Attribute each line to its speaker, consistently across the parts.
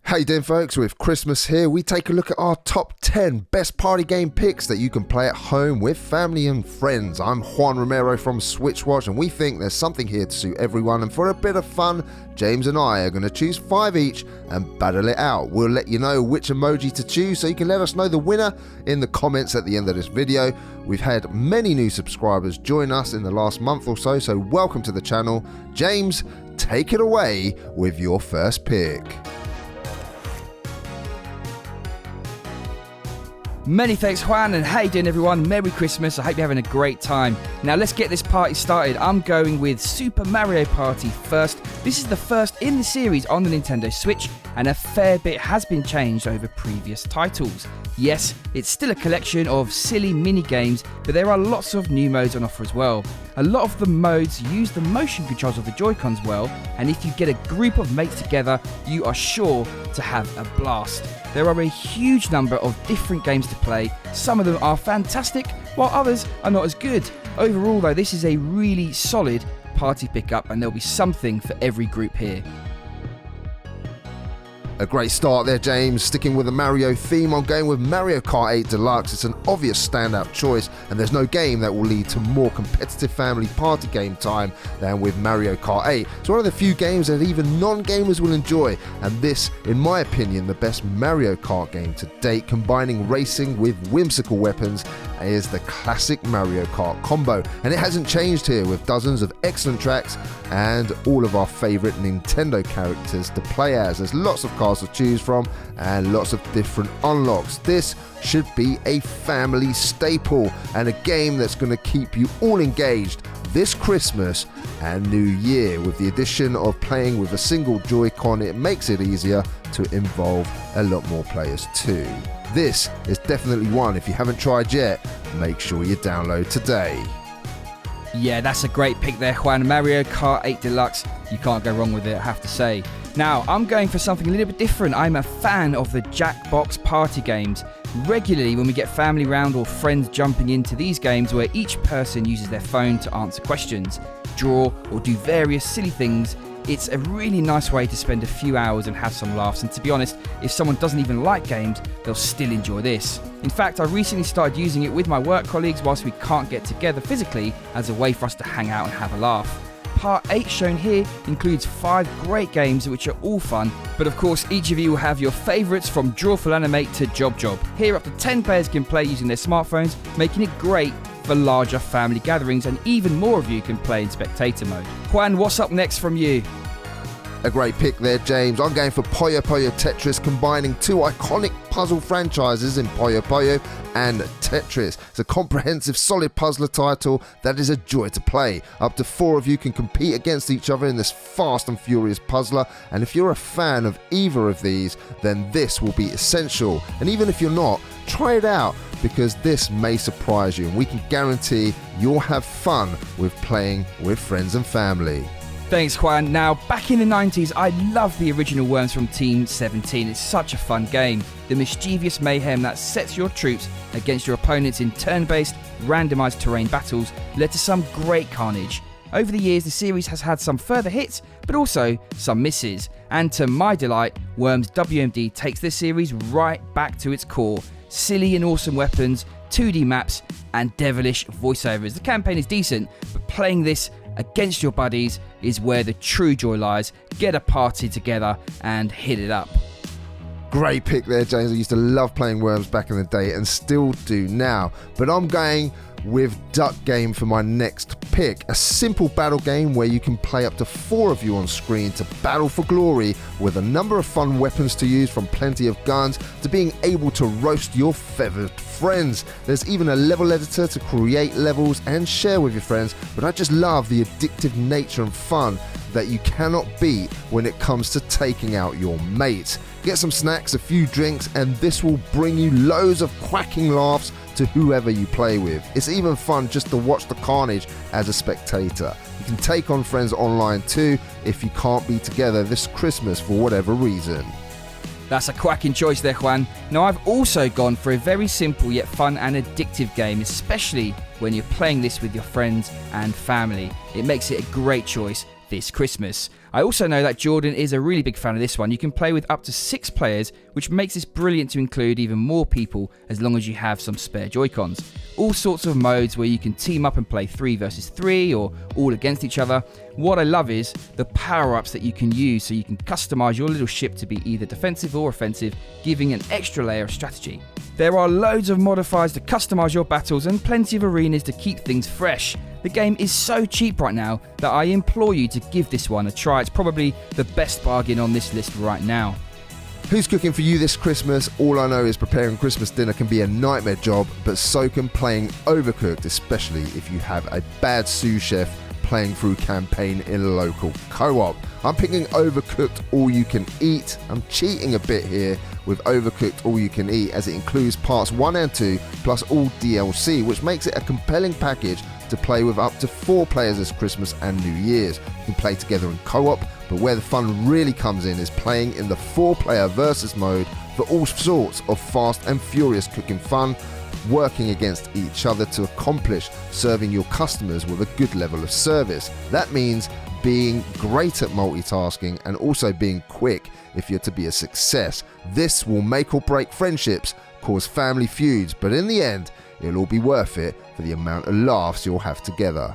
Speaker 1: How you doing, folks? With Christmas here, we take a look at our top 10 best party game picks that you can play at home with family and friends. I'm Juan Romero from SwitchWatch, and we think there's something here to suit everyone. And for a bit of fun, James and I are going to choose 5 each and battle it out. We'll let you know which emoji to choose, so you can let us know the winner in the comments at the end of this video. We've had many new subscribers join us in the last month or so, so welcome to the channel. James, take it away with your first pick.
Speaker 2: Many thanks, Juan, and how you doing, everyone? Merry Christmas. I hope you're having a great time. Now let's get this party started. I'm going with Super Mario Party first. This is the first in the series on the Nintendo Switch, and a fair bit has been changed over previous titles. Yes, it's still a collection of silly mini games, but there are lots of new modes on offer as well. A lot of the modes use the motion controls of the Joy-Cons well, and if you get a group of mates together, you are sure to have a blast. There are a huge number of different games to play. Some of them are fantastic, while others are not as good. Overall though, this is a really solid party pickup, and there'll be something for every group here.
Speaker 1: A great start there, James. Sticking with the Mario theme, I'm going with Mario Kart 8 Deluxe. It's an obvious standout choice, and there's no game that will lead to more competitive family party game time than with Mario Kart 8. It's one of the few games that even non-gamers will enjoy, and this, in my opinion, the best Mario Kart game to date, combining racing with whimsical weapons, is the classic Mario Kart combo. And it hasn't changed here, with dozens of excellent tracks and all of our favourite Nintendo characters to play as. There's lots of cars to choose from and lots of different unlocks. This should be a family staple and a game that's going to keep you all engaged this Christmas and New Year. With the addition of playing with a single Joy-Con, it makes it easier to involve a lot more players too. This is definitely one, if you haven't tried yet, make sure you download today.
Speaker 2: Yeah, that's a great pick there, Juan. Mario Kart 8 Deluxe, you can't go wrong with it, I have to say. Now, I'm going for something a little bit different. I'm a fan of the Jackbox party games. Regularly, when we get family round or friends jumping into these games where each person uses their phone to answer questions, draw, or do various silly things, it's a really nice way to spend a few hours and have some laughs. And to be honest, if someone doesn't even like games, they'll still enjoy this. In fact, I recently started using it with my work colleagues whilst we can't get together physically, as a way for us to hang out and have a laugh. Part 8 shown here includes 5 great games which are all fun, but of course each of you will have your favourites from Drawful Animate to Job Job. Here up to 10 players can play using their smartphones, making it great for larger family gatherings, and even more of you can play in spectator mode. Juan, what's up next from you?
Speaker 1: A great pick there, James. I'm going for Puyo Puyo Tetris, combining 2 iconic puzzle franchises in Puyo Puyo and Tetris. It's a comprehensive, solid puzzler title that is a joy to play. Up to 4 of you can compete against each other in this fast and furious puzzler, and if you're a fan of either of these, then this will be essential. And even if you're not, try it out, because this may surprise you, and we can guarantee you'll have fun with playing with friends and family.
Speaker 2: Thanks, Juan. Now, back in the 90s, I loved the original Worms from Team 17. It's such a fun game. The mischievous mayhem that sets your troops against your opponents in turn-based, randomised terrain battles led to some great carnage. Over the years, the series has had some further hits, but also some misses. And to my delight, Worms WMD takes this series right back to its core. Silly and awesome weapons, 2D maps, and devilish voiceovers. The campaign is decent, but playing this against your buddies is where the true joy lies. Get a party together and hit it up.
Speaker 1: Great pick there, James. I used to love playing Worms back in the day and still do now. But I'm going with Duck Game for my next pick. A simple battle game where you can play up to 4 of you on screen to battle for glory, with a number of fun weapons to use, from plenty of guns to being able to roast your feathered friends. There's even a level editor to create levels and share with your friends, but I just love the addictive nature and fun that you cannot beat when it comes to taking out your mates. Get some snacks, a few drinks, and this will bring you loads of quacking laughs to whoever you play with. It's even fun just to watch the carnage as a spectator. You can take on friends online too if you can't be together this Christmas for whatever reason.
Speaker 2: That's a quacking choice there, Juan. Now, I've also gone for a very simple yet fun and addictive game, especially when you're playing this with your friends and family. It makes it a great choice this Christmas. I also know that Jordan is a really big fan of this one. You can play with up to 6 players, which makes this brilliant to include even more people as long as you have some spare Joy-Cons. All sorts of modes where you can team up and play 3 versus 3 or all against each other. What I love is the power-ups that you can use, so you can customize your little ship to be either defensive or offensive, giving an extra layer of strategy. There are loads of modifiers to customize your battles and plenty of arenas to keep things fresh. The game is so cheap right now that I implore you to give this one a try. It's probably the best bargain on this list right now.
Speaker 1: Who's cooking for you this Christmas? All I know is preparing Christmas dinner can be a nightmare job, but so can playing Overcooked, especially if you have a bad sous chef playing through campaign in a local co-op. I'm picking Overcooked All You Can Eat. I'm cheating a bit here with Overcooked All You Can Eat, as it includes parts 1 and 2 plus all DLC, which makes it a compelling package to play with up to 4 players this Christmas and New Year's. You can play together in co-op, but where the fun really comes in is playing in the 4-player versus mode for all sorts of fast and furious cooking fun, working against each other to accomplish serving your customers with a good level of service. That means being great at multitasking and also being quick if you're to be a success. This will make or break friendships, cause family feuds, but in the end, it'll all be worth it for the amount of laughs you'll have together.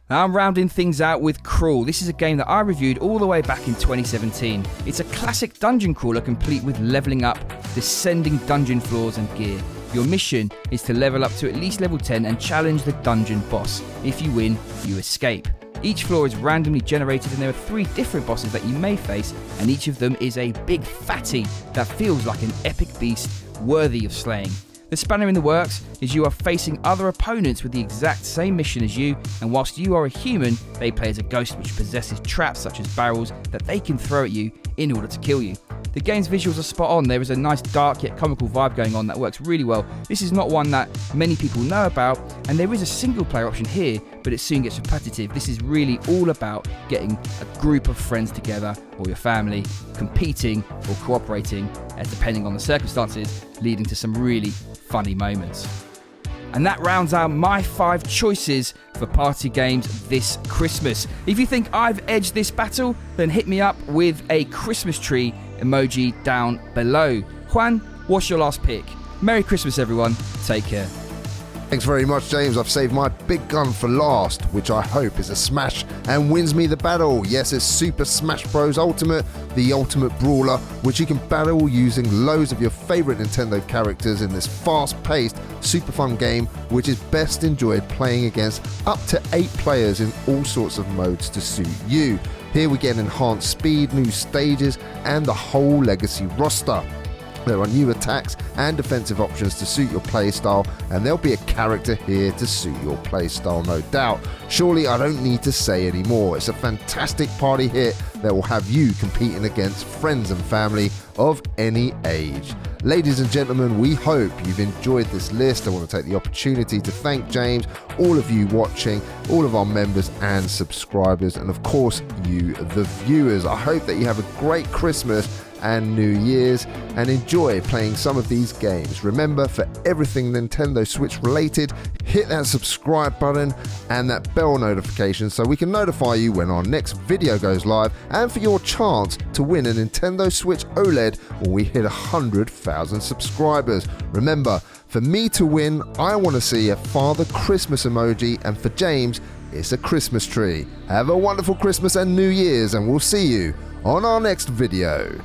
Speaker 2: Now I'm rounding things out with Crawl. This is a game that I reviewed all the way back in 2017. It's a classic dungeon crawler complete with leveling up, descending dungeon floors and gear. Your mission is to level up to at least level 10 and challenge the dungeon boss. If you win, you escape. Each floor is randomly generated and there are 3 different bosses that you may face, and each of them is a big fatty that feels like an epic beast worthy of slaying. The spanner in the works is you are facing other opponents with the exact same mission as you, and whilst you are a human, they play as a ghost which possesses traps such as barrels that they can throw at you in order to kill you. The game's visuals are spot on. There is a nice dark yet comical vibe going on that works really well. This is not one that many people know about, and there is a single player option here, but it soon gets repetitive. This is really all about getting a group of friends together, or your family, competing or cooperating, depending on the circumstances, leading to some really funny moments. And that rounds out my 5 choices for party games this Christmas. If you think I've edged this battle, then hit me up with a Christmas tree emoji down below. Juan, what's your last pick? Merry Christmas, everyone. Take care.
Speaker 1: Thanks very much, James. I've saved my big gun for last, which I hope is a smash and wins me the battle. Yes, it's Super Smash Bros. Ultimate, the ultimate brawler, which you can battle using loads of your favourite Nintendo characters in this fast-paced, super fun game, which is best enjoyed playing against up to 8 players in all sorts of modes to suit you. Here we get enhanced speed, new stages, and the whole legacy roster. There are new attacks and defensive options to suit your playstyle, and there'll be a character here to suit your playstyle, no doubt. Surely I don't need to say any more. It's a fantastic party hit that will have you competing against friends and family of any age. Ladies and gentlemen, we hope you've enjoyed this list. I want to take the opportunity to thank James, all of you watching, all of our members and subscribers, and of course you, the viewers. I hope that you have a great Christmas and New Year's and enjoy playing some of these games. Remember, for everything Nintendo Switch related, hit that subscribe button and that bell notification so we can notify you when our next video goes live, and for your chance to win a Nintendo Switch OLED when we hit 100,000 subscribers. Remember, for me to win, I want to see a Father Christmas emoji, and for James, it's a Christmas tree. Have a wonderful Christmas and New Year's, and we'll see you on our next video.